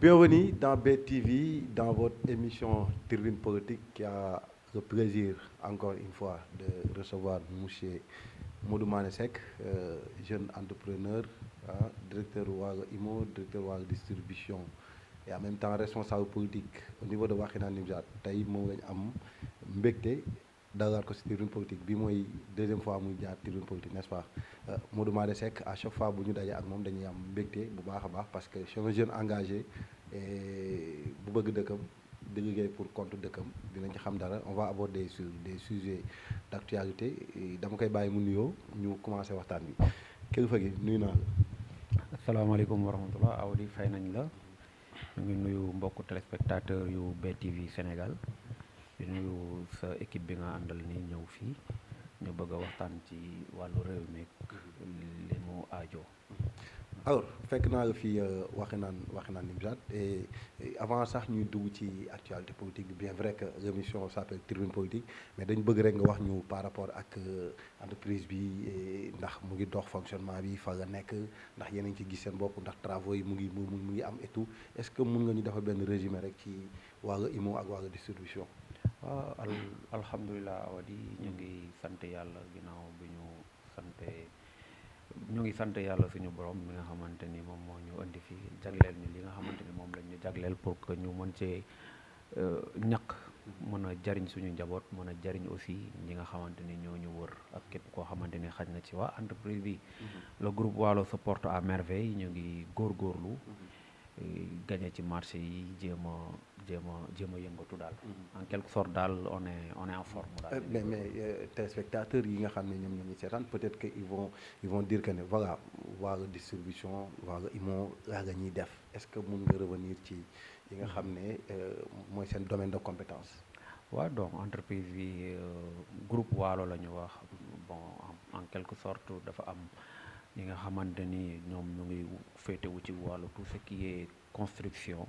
Bienvenue dans BTV, dans votre émission Tribune Politique qui a le plaisir, encore une fois, de recevoir M. Modou Mané Seck, jeune entrepreneur, directeur Waga Imo, directeur Waga Distribution et en même temps responsable politique au niveau de Wakhinane Nimzatt. Tey moom lañu am mbégte dalal ko ci Tribune Politique bi mooy deuxième fois muy jaar Tribune Politique, n'est-ce pas? Modou Mané Seck à chaque fois bu ñu dajee ak moom dañuy am mbégte bu baax a baax parce que c'est un jeune engagé bu bëgg dëkkam di liggéey pour compte dëkkam dinañ ci xam dara. On va aborder sur des sujets d'actualité. Dama koy bàyyi mu nuyoo ñu commencé waxtaan bi kilifa gi nuyu naa la. asalaamaaleykum wa rahmatullah Awdi fay nañ la ñu ngi nuyu mbokku téléspectateur yu BTV Sénégal di nuyu sa équipe bi nga àndal ni ñëw fii ñu bëgg a waxtaan ci wàllu réew mi li mu aajo. Alors fekk naa la fii Wakhinane Nimzatt et avant sax ñuy dugg ci actualité politique bi, bien vrai que l'émission s'appelle Tribune Politique, mais dañ bëgg rek nga wax ñu par rapport ak entreprise bi ndax mu ngi dox fonctionnement bi fa nga nekk, ndax yéen a ngi ci gis seen bopp, ndax travaux yi mu ngi am et tout. Est-ce que mun nga ñu defal benn résumé rek ci Waga Imo ak Waga Distribution? waaw alhamdulilah Awdi ñu ngi sant yàlla ginnaaw bi ñu ngi sant yàlla suñu borom mi nga xamante ni moom moo ñu indi fi jagleel ñu li nga xamante ni moom lañ ñu jagleel pour que ñu mën cee ñaq mën a jariñ suñu njaboot, mën a jariñ aussi ñi nga xamante ni ñoo ñu wër ak képp koo xamante ni xaj na ci waa entreprise bi. Le groupe Waalo se porte à merveille, ñu ngi góorgóorlu gagné ci marché yi jéem a yëngatu daal. En quelque sorte daal on est en forme daal. mais téléspectateurs yi nga xam ne ñoom ñoo ñu seetaan peut-être que ils vont dire que ne voilà Waga Distribution Waga Imo laa nga ñuy def. Est-ce que mun nga revenir ci yi nga xam ne mooy seen domaine de compétence? waaw donc entreprise bi groupe Waalo la ñu wax. Bon en quelque sorte dafa am ñi nga xamante ni ñoom ñu ngi féetewu ci wàllu tout ce qui est construction.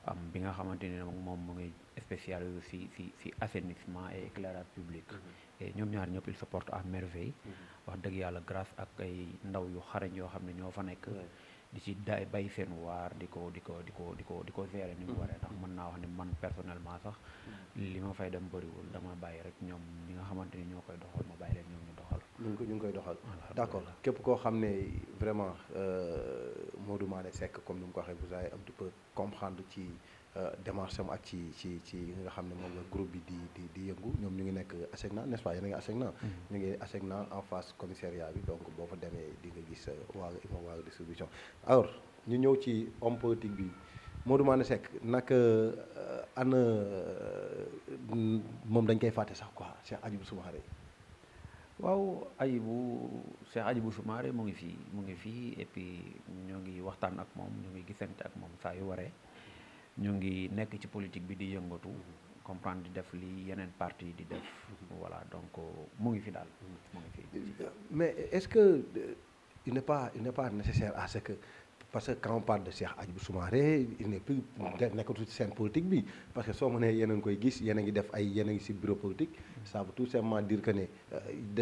am bi nga xamante ni moom mu ngi spécialisé si assainissement et éclairage public. et ñoom ñaar ñëpp ils se portent à merveille. wax dëgg yàlla grâce ak ay ndaw yu xarañ yoo xam ne ñoo fa nekk. di ci bay seen waar di ko gérer ni mu waree. ndax mën naa wax ni man personnellement sax li ma fay dem bëriwul dama bàyyi rek ñoom ñi nga xamante ni ñoo koy doxal ma bàyyi leen ñoom ñu doxal. ñu ngi koy doxal. D'accord. Képp koo xam ne vraiment Modou Mané Seck comme ni mu ko waxee vous allez un petit peu comprendre ci démarche am ak ci nga xam ne moom la groupe bi di yëngu. ñoom ñu ngi nekk ASECNA, n'est-ce pas? Yéen a ngi ASECNA. ñu ngi ASECNA en face commissariat bi, donc boo fa demee di nga gis Waga Imo Waga Distribution. Alors ñu ñëw ci homme politique bi Modou Mané Seck naka ana moom dañ koy fàtte sax quoi Cheikh Hadjibou Soumaré. waaw Cheikh Hadjibou Soumaré mu ngi fii et puis ñu ngi waxtaan ak moom, ñu ngi gisante ak moom saa yu waree. ñu ngi nekk ci politique bi di yëngatu comprendre di def li yeneen parti di def. voilà donc mu ngi fi daal mu ngi fi. Mais est-ce que il n'est pas nécessaire à ce que, parce que quand on parle de Cheikh Hadjibou Soumaré il n'est plus nekkatu ci seen politique bi, parce que soo mënee yéen a ngi koy gis yéen a ngi def yéen a ngi ci bureau politique. Ça veut tout simplement dire que ne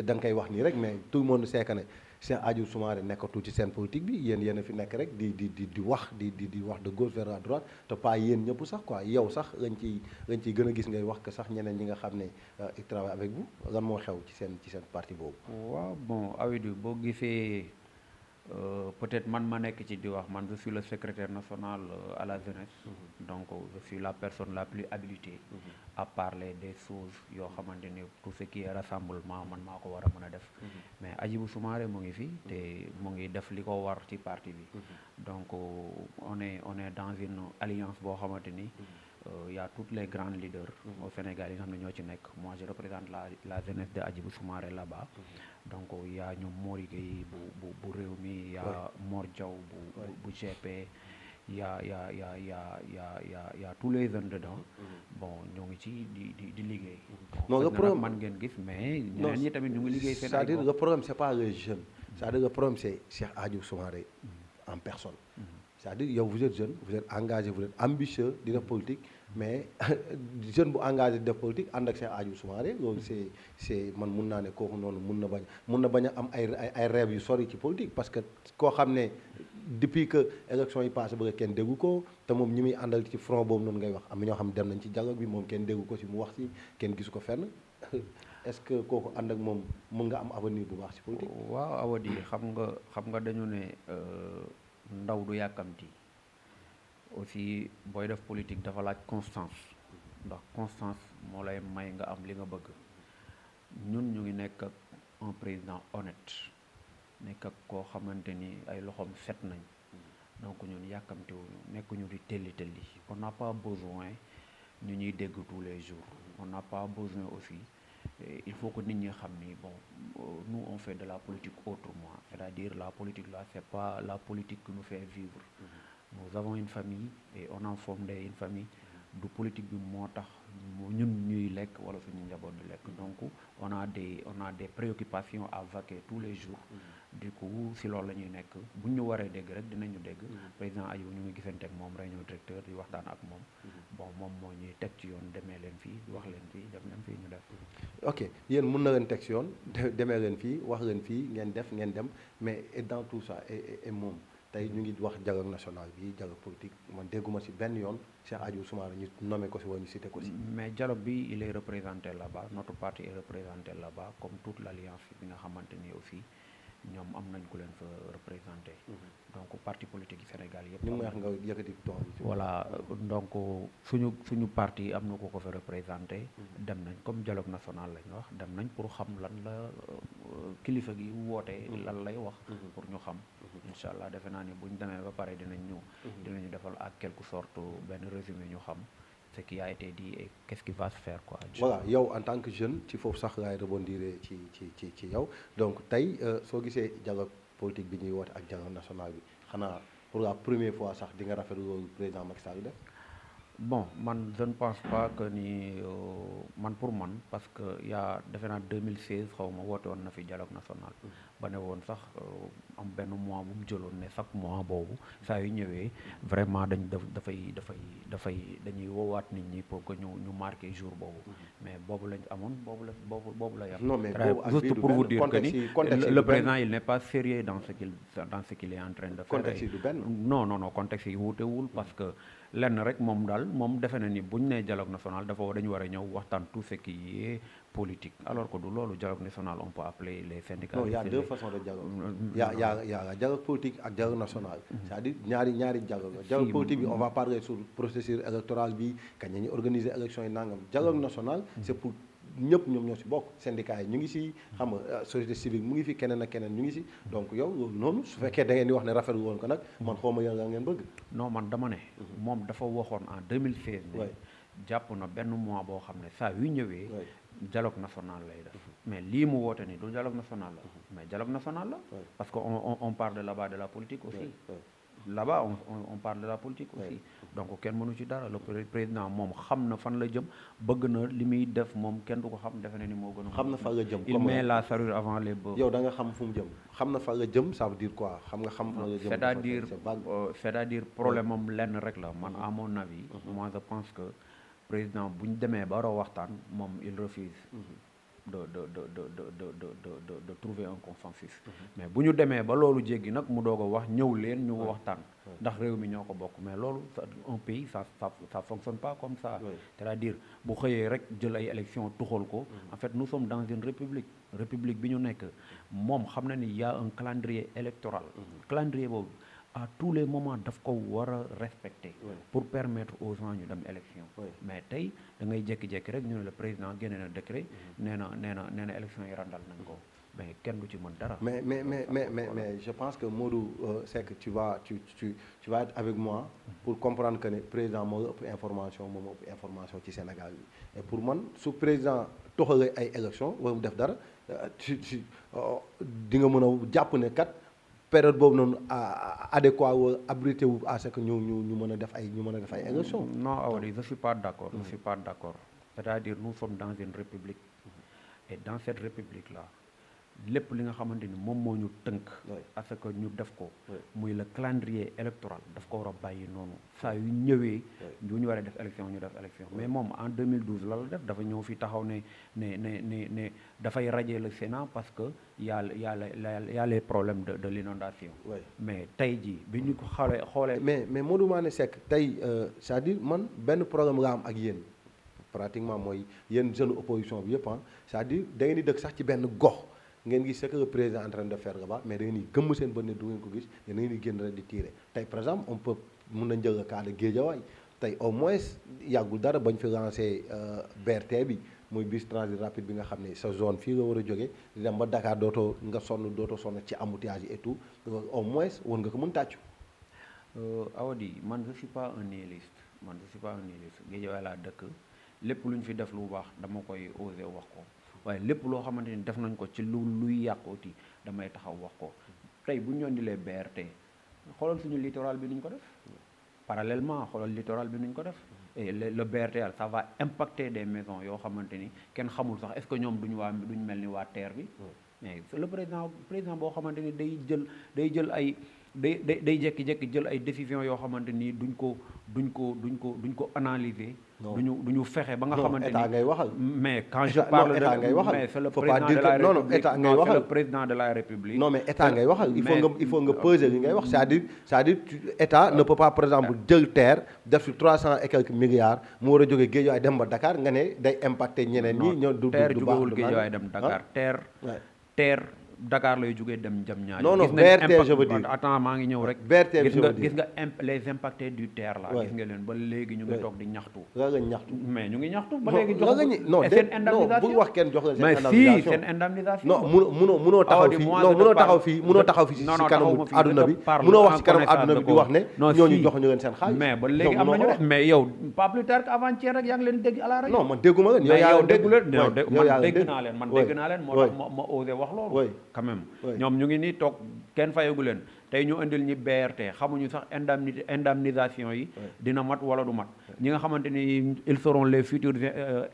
da nga koy wax nii rek, mais tout le monde sait que ne Cheikh Hadjibou Soumaré nekkatu ci seen politique bi, yéen a fi nekk rek di wax di wax de gauche vers la droite, te pas yéen ñëpp sax quoi. Yow sax lañ ciy gën a gis ngay wax que sax ñeneen ñi nga xam ne ils travaillent avec vous. Lan moo xew ci seen parti boobu? waaw bon Awidi boo gisee peut-être man ma nekk ci di wax, man je suis le secrétaire national à la jeunesse. Donc je suis la personne la plus habilitée à parler des choses yoo xamante ni tout ce qui est rassemblement man maa ko war a mën a def. mais Hadjibou Soumaré mu ngi fi te mu ngi def li ko war ci parti bi. donc on est dans une alliance boo xamante ni y a tous les grands leaders au Sénégal yi nga xam ne ñoo ci nekk. Moi je représente la jeunesse de Hadjibou Soumaré là-bas. donc y a ñoom Mori Gueye bu réew mi, y a Mor Diaw bu GP, y a tous les jeunes dedans. bon ñoo ngi ci di liggéey. non le problème man ngeen gis mais ñeneen ñi tamit ñu ngi liggéey seen. c'est-à-dire le problème c'est pas les jeunes, c'est-à-dire le problème c'est Cheikh Hadjibou Soumaré en personne. C'est-à-dire yow vous êtes jeune, vous êtes engagé, vous êtes ambitieux di def politique, mais jeune bu engagé def politique ànd ak Cheikh Hadjibou Soumaré loolu c'est man mun naa ne kooku noonu mun na bañ a am ay rêve yu sori ci politique parce que koo xam ne depuis que élection yi passé ba kenn déggu ko te moom ñi muy àndal ci front boobu noonu ngay wax am na ñoo xam dem nañ ci dialogue bi moom kenn déggu ko si mu wax si kenn gisu ko fenn est-ce que kooku ànd ak moom mun nga am avenir bu baax ci politique. waaw Awadi xam nga dañu ne ndaw du yàkkamti aussi booy def politique dafa laaj constance ndax constance moo lay may nga am li nga bëgg ñun ñu ngi nekk ak un président honnête nekk ak koo xamante ni ay loxoom set nañ donc ñun yàkkamtiwuñu nekkuñu di telli on n'a pas besoin ñu ñuy dégg tous les jours on n'a pas besoin aussi il faut que nit ñi xam ni bon nous on fait de la politique autrement c'est-à-dire la politique là c'est pas la politique qui nous fait vivre nous avons une famille et on en forme une famille du politique bi moo tax ñun ñuy lekk wala suñu njaboot di lekk donc on a des préoccupations à vaquer tous les jours du coup si loolu la ñuy nekk buñ ñu waree dégg rek dinañu dégg président Ayou ñu ngi gisante ak moom réunion directeur di waxtaan ak moom bon moom moo ñuy teg ci yoon demee leen fii wax leen fii def leen fii ñu def ok yéen mën na leen teg ci yoon demee leen fii wax leen fii ngeen def ngeen dem mais et dans tout ça et moom tey ñu ngi wax dialogue national bi dialogue politique man dégguma ci benn yoon Cheikh Hadjibou Soumaré ñu nommé ko ci wala ñu cité ko ci. mais dialogue bi il est représenté là-bas notre parti est représenté là-bas comme toute l'alliance bi nga xamante ni aussi ñoom am nañ ku leen fa représenté. donc parti politique yi Sénégal yëpp. ñu ngi may wax nga yëkkati ton bi. voilà donc suñu parti am na ku ko fa représenté. dem nañ comme dialogue national lañ wax dem nañ pour xam lan la kilifa gi woote. lan lay wax. pour ñu xam. incha allah defe naa ni bu ñu demee ba pare dinañu defal ak quelque sorte benn résumé ñu xam ce qui a été dit et qu'est-ce qui va se faire quoi. voilà yow en tant que jeune ci foofu sax laay rebondir ci yow donc tey soo gisee dialogue politique bi ñuy woote ak dialogue national bi xanaa pour la première fois sax di nga rafetlu loolu président Macky Sall def. bon man je ne pense pas que ni man pour man parce que yaa defe naa 2016 xaw ma woote woon na fi dialogue national ba ne woon sax am benn mois bu mu jëloon ne chaque mois boobu saa yu ñëwee vraiment dañuy woowaat nit ñi pour que ñu marqué jour boobu mais boobu lañ amoon boobu la yam non mais juste pour vous dire que ni le président il n'est pas sérieux dans ce qu'il est en train de faire. contexte yi du benn. non contexte yi wuutewul parce que lenn rek moom defe na ni bu ñu nee dialogue national dañu war a ñëw waxtaan tout ce qui est politique alors que du loolu dialogue national on peut appeler les syndicats. non il y a deux façons de dialogue. il y a dialogue politique ak dialogue national. c'est-à-dire ñaari dialogue politique bi on va parler sur processus électoral bi kañ la ñuy organiser élection yi nangam dialogue national c'est pour ñëpp ñoom ñoo ci bokk syndicats yi ñu ngi ci xam nga société civile mu ngi fi keneen ak keneen ñu ngi ci donc yow loolu noonu su fekkee da ngeen di wax ne rafetlu woon ko nag man xaw ma yéen la ngeen bëgg. non man dama ne. moom dafa waxoon en 2016. ne jàpp na benn mois boo xam ne saa yu ñëwee. dialogue national lay def mais lii mu woote ni du dialogue national la mais dialogue national la parce que on parle là-bas de la politique aussi. là-bas on parle de la politique aussi donc kenn mënu ci dara le président moom xam na fan la jëm bëgg na li muy def moom kenn du ko xam defe na ni moo gën a xam na fan la jëm il met la charrue avant les bœufs. yow da nga xam fu mu jëm xam na fan la jëm ça veut dire quoi xam nga xam fan la jëm c'est-à-dire problème am lenn rek la man à mon avis moi je pense que président bu ñu demee ba war a waxtaan moom il refuse de trouver un consensus mais bu ñu demee ba loolu jéggi nag mu doog a wax ñëw leen ñu waxtaan ndax réew mi ñoo ko bokk mais loolu un pays ça fonctionne pas comme ça c'est-à-dire bu xëyee rek jël ay élections tuxal ko en fait nous sommes dans une république bi ñu nekk moom xam na ni y a un calendrier électoral calendrier boobu à tous les moments daf ko war a respecter pour permettre aux gens ñu dem élection mais tey da ngay jékki-jékki rek ñu ne le président génne na décret nee na élection yi randal nañ ko mais kenn du ci mën dara. mais je pense que Modou Seck tu vas être avec moi pour comprendre que ne président moo ëpp information moom ëpp information ci Sénégal bi et pour man su président toxalee ay élection wala mu def dara di nga mën a jàpp ne kat période boobu noonu adéquat wala abrité wu à ce que ñu mën a def ay élection. non Awadi je suis pas d'accord. je suis pas d'accord c'est-à-dire nous sommes dans une république et dans cette république là lépp li nga xamante ni moom moo ñu tënk parce que ñu def ko muy le calendrier électoral daf ko war a bàyyi noonu saa yu ñëwee bu ñu waree def élection ñu def élection mais moom en 2012 la def dafa ñëw fi taxaw ne dafay radier le Sénat parce que y a les problèmes de l'inondation mais tey jii bi ñu ko xoolee mais Modou Mané Seck tey c'est-à-dire man benn problème la am ak yéen pratiquement mooy yéen jeune opposition bi yëpp c'est-à-dire da ngeen di dëkk sax ci benn gox ngeen gis ce que le président est en train de faire là-bas mais da ngeen di gëmm seen bët ne du ngeen ko gis da ngeen di génn rek di tirer tey par exemple on peut mun nañ jël le cas de Guédiawaye tey au moins yàggul dara bañ fi lancé BRT bi muy bus transit rapide bi nga xam ne sa zone fii nga war a jógee di dem ba Dakar dootoo sonn ci embouteillage yi et tout au moins war nga ko mën tàccu. Awadi man je suis pas un nihiliste Guédiawaye laa dëkk lépp lu ñu fi def lu baax dama koy oser wax ko waaye lépp loo xamante ni def nañ ko ci luy yàqooti damay taxaw wax ko tey bu ñu indilee BRT xoolal suñu littoral bi nuñ ko def parallèlement xoolal littoral bi nuñ ko def et le BRT ça va impacter des maisons yoo xamante ni kenn xamul sax est-ce que ñoom duñu mel ni waa terre bi mais le président boo xamante ni day jël ay day jékki-jékki jël ay décisions yoo xamante ni duñ ko analyser. duñu fexe ba nga xamante ni état ngay waxal. mais quand je parle de état ngay waxal mais c'est le président de la République non état ngay waxal c'est le président de la République. non mais état ngay waxal il faut nga peser li ngay wax c'est-à-dire état ne peut pas par exemple jël terre def ci 300 et quelques milliards mu war a jógee Guédiawaye dem ba Dakar nga ne day impacter ñeneen ñi. ñoo du terre jógewul Guédiawaye dem Dakar terre Dakar lay jógee dem Diamniadio. non BRT je veux dire attends maa ngi ñëw rek. BRT je veux dire gis nga les impactés du terre là. gis nga leen ba léegi ñu ngi toog di ñaxtu. mais ñu ngi ñaxtu ba léegi jox seen indemnisation bu wax kenn jox leen seen indemnisation mais si seen indemnisation. non munoo taxaw fii munoo taxaw fii si kanamu àdduna bi munoo wax si kanamu àdduna bi di wax ne ñooñu joxuñu leen seen xaalis. mais ba léegi am nañu def mais yow pas plus tard qu'avant-hier rek yaa ngi leen dégg à la rajo. non man dégguma leen yow déggu leen man dégg naa leen moo tax ma osé wax loolu quand même ñoom ñu ngi nii toog kenn fayagu leen tey ñu indil ñi BRT xamuñu sax indemnisation yi dina mat wala du mat ñi nga xamante ni ils seront les futurs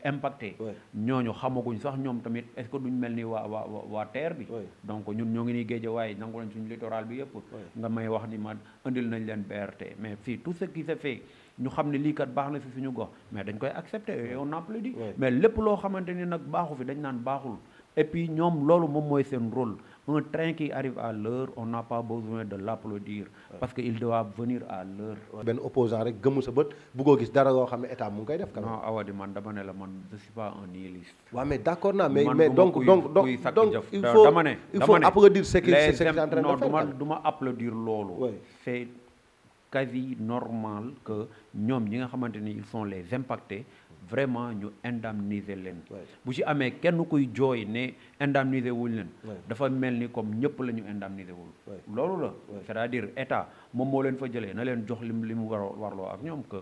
impactés ñooñu xamaguñ sax ñoom tamit est-ce que duñ mel ni waa terre bi donc ñun ñoo ngi nii Guédiawaye nangu nañ suñu littoral bi yëpp nga may wax ni ma indil nañ leen BRT mais fii tout ce qui se fait ñu xam ne lii kat baax na fi suñu gox mais dañ koy accepter et on applaudit mais lépp loo xamante ni nag baaxu fi dañ naan baaxul et puis ñoom loolu moom mooy seen rôle un train qui arrive à l'heure on n'a pas besoin de l'applaudir parce que il doit venir à l'heure. benn opposant rek gëmmu sa bët bëggoo gis dara loo xam ne état mu ngi koy def. non Awadi man dama ne la man je suis pas un nihiliste. waaw mais d'accord naa mais donc il faut applaudir ce qui est en train de faire. du ma applaudir loolu. c'est quasi normal que ñoom ñi nga xamante ni ils sont les impactés vraiment ñu indemniser leen bu ci amee kenn kuy jooy ne indemniser wuñ leen dafa mel ni comme ñëpp la ñu indemniser wul loolu la c'est-à-dire état moom moo leen fa jëlee na leen jox li mu warloo ak ñoom que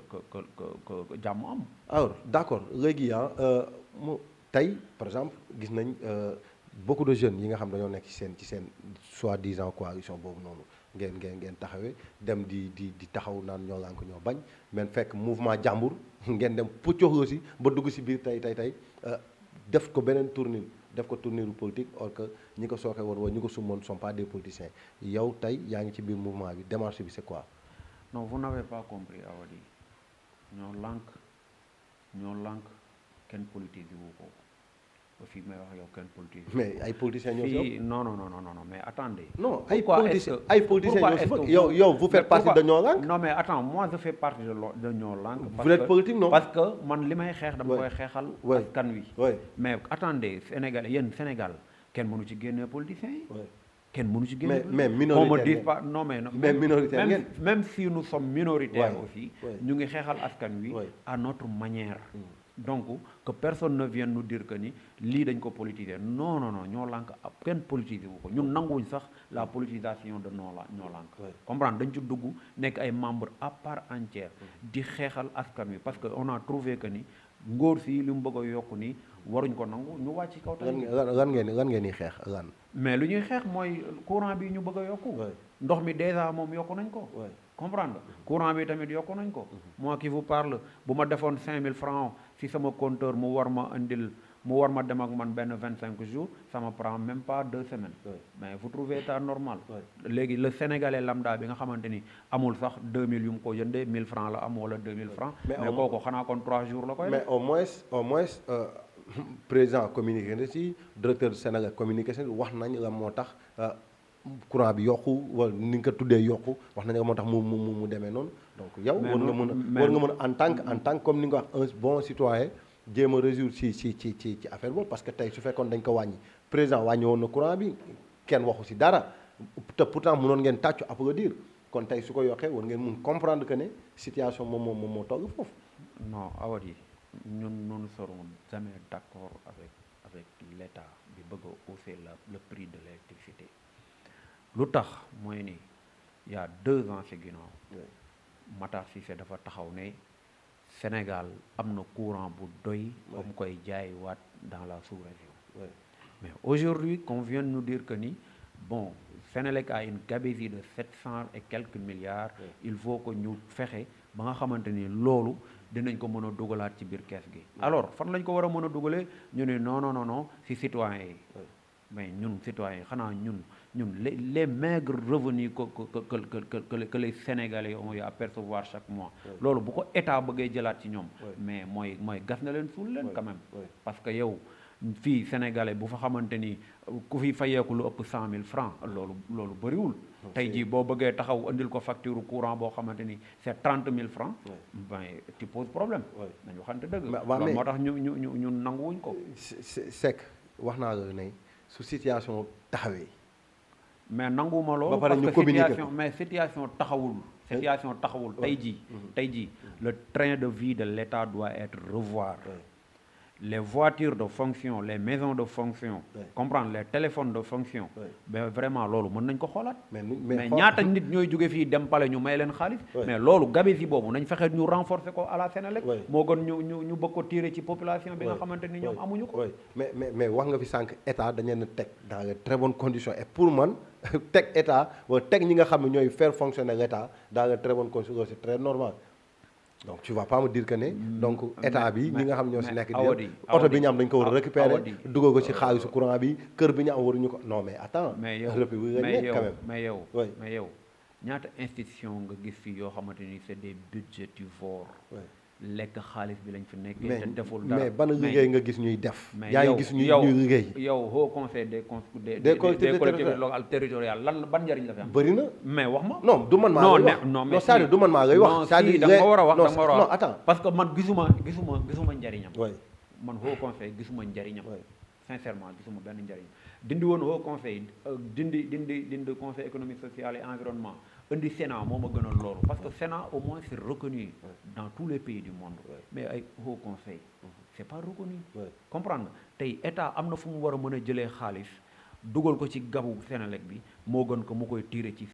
jàmm am. alors d'accord léegi mu tey par exemple gis nañ beaucoup de jeunes yi nga xam dañoo nekk ci seen soi-disant coalition boobu noonu ngeen taxawee dem di taxaw naan ñoo lànk ñoo bañ men fekk mouvement jàmbur ngeen dem puccox aussi ba dugg ci biir tey def ko beneen tournure def ko tournure politique or que ñi ko sooxe woon wala ñi ko summoon sont pas des politiciens yow tey yaa ngi ci biir mouvement bi démarche bi c'est quoi? non vous n'avez pas compris Awadi ñoo lànk kenn politique wu ko fii may wax yow kenn politique. mais ay politiciens ñoo si non mais attendez. non ay politiciens ñoo si yow vous faites partie de Ñoo Lank. non mais attends moi je fais partie de Ñoo Lank. vous êtes politique non parce que man li may xeex dama koy xeexal. askan wi. mais attendez Sénégal kenn mënu ci génne politiciens yi. kenn mënu ci génne. mais minoritaire pas non mais. mais minoritaire ngeen même si nous sommes minoritaires aussi. ñu ngi xeexal askan wi. à notre manière. donc que personne ne vienne nous dire que ni lii dañ ko politiser non Ñoo Lank kenn politiser wu ko ñun nanguwuñ sax la politisation de Ñoo Lank comprendre dañ ci dugg nekk ay membres à part entière di xeexal askan wi parce que on a trouvé que ni ngóor si li mu bëgg a yokku ni waruñ ko nangu ñu wàcc ci kaw tamit. lan ngeen di xeex lan. mais lu ñuy xeex mooy courant bi ñu bëgg a yokku. ndox mi déjà moom yokku nañ ko. comprendre courant bi tamit yokku nañ ko. moi qui vous parle bu ma defoon 5000 francs ci sama compteur mu war ma indil mu war ma dem ak man benn 25 jours ça me prend même pas 2 semaines. mais vous trouvez ça normal. léegi le sénégalais lambda bi nga xamante ni amul sax 2000 yu mu ko jëndee 1000 francs la am wala 2000 francs. mais kooku xanaa kon 3 jours la koy def. mais au moins président communiqué na ci directeur Sénégal communiqué na wax nañ la moo tax courant bi yokku wala ni nga ko tuddee yokku wax nañ la moo tax mu demee noonu. donc yow war nga mën a en tant que comme ni nga wax un bon citoyen jéem a résoudre ci affaire boobu parce que tey su fekkoon dañ ko wàññi président wàññi woon na courant bi kenn waxu ci dara te pourtant mënoon ngeen tàccu applaudir kon tey su ko yokkee war ngeen mun comprendre que ne situation moom moo toll foofu. non Awadi ñun nous ne serons jamais d'accord avec l'État bi bëgg a hausser le prix de l'électricité lu tax mooy ni il y a 2 ans ci ginnaaw Matar Cissé dafa taxaw ne Sénégal am na courant bu doy ba mu koy jaay waat dans la sous-région. mais aujourd'hui qu'on vient de nous dire que ni bon Sénélec a une gabegie de 700 et quelques milliards. il faut que ñu fexe ba nga xamante ni loolu dinañ ko mën a dugalaat ci biir kees gi. alors fan lañ ko war a mën a dugalee ñu ne non ci citoyens yi. mais ñun citoyens yi xanaa ñun les maigres revenus que les Sénégalais ont eu à percevoir chaque mois. loolu bu ko état bëggee jëlaat ci ñoom. mais mooy gas na leen suul leen quand même. parce que yow fii Sénégalais bu fa xamante ni ku fi fayeeku lu ëpp 100 000 francs loolu bëriwul. tey jii boo bëggee taxaw andil ko facture courant boo xamante ni c'est 30 000 francs. ben tu poses problème. nañu waxante dëgg. loolu moo tax ñu nanguwuñ ko. Seck wax naa la ne su situation taxawee. mais nanguwuma loolu parce que situation taxawul. situation taxawul tey jii le train de vie de l'État doit être revoir. les voitures de fonction les maisons de fonction. comprendre les téléphones de fonction. mais vraiment loolu mën nañ ko xoolaat. mais ñaata nit ñooy jóge fii dem pale ñu may leen xaalis. mais loolu gabegie boobu nañ fexe ñu renforcer ko à la Sénélec. moo gën ñu bëgg ko tirer ci population bi nga xamante ni ñoom amuñu ko. mais wax nga fi sànq état dañ leen a teg dans de très bonnes conditions et pour man teg état wala teg ñi nga xam ne ñooy faire fonctionner l'état dans de très bonnes conditions c'est très normal. donc tu vas pas me dire que ne donc état bi ñi nga xam ñoo si nekk di oto bi ñu am dañ ko war a récupérer dugal ko ci xaalisu courant bi kër bi ñu am waruñu ko non mais attends mais yow ñaata institution nga gis fii yoo xamante ni c'est des budgétivores lekk xaalis bi lañ fi nekkee te deful dara mais ban liggéey nga gis ñuy def yaa ngi gis ñuy liggéey yow Haut Conseil des collectivités locales territoriales lan ban njëriñ la fi am bëri na mais wax ma non du man maa lay wax non c'est-à-dire du man maa lay wax c'est-à-dire da nga war a wax non attends parce que man gisuma njëriñam man Haut Conseil gisuma njëriñam sincèrement gisuma benn njëriñ dindi woon Haut Conseil dindi Conseil économique social et environnement indi Sénat moo ma gënal loolu parce que Sénat au moins c'est reconnu dans tous les pays du monde mais ay Haut Conseil c'est pas reconnu comprendre nga tey état am na fu mu war a mën a jëlee xaalis dugal ko ci gabu Sénélec bi moo gën ko mu koy tirer ci